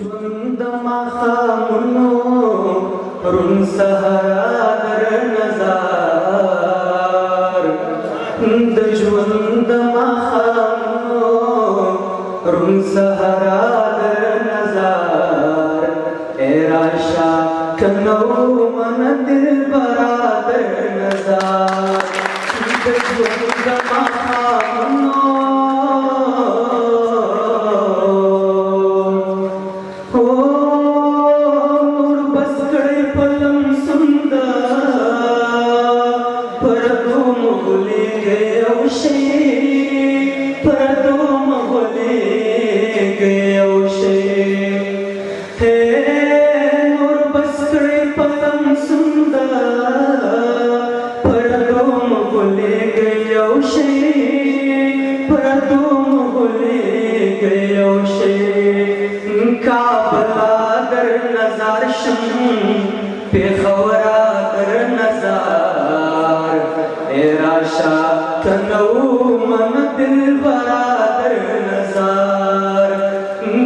ژوند ماښامونو روڼ سهارا در نظر د ژوند ماښامونو روڼ سهارا در نظر ای راشه که نو من دلبرا در نظر د ژوند ماښامونو पेखवरा कर नजार ए राशा कनौ मन दिलबरा कर नजार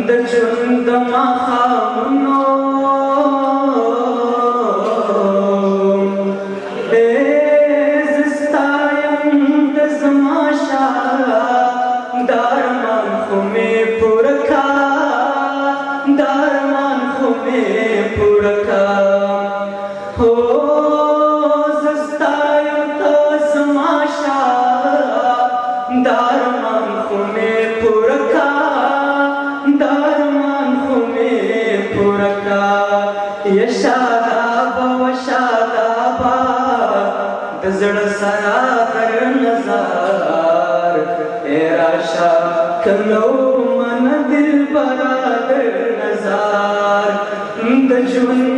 द ژوند ماښامونو زستایم د زما شاه دارمان خو مې پوره کا دارمان خو مې پوره کا दारमान खुमे पुरखा दारमान खुमे पुरखा यशादाबा वशादाबा दजड़ सरा कर नजार ए राशा कनो मन दिल बरा कर नजार द ژوند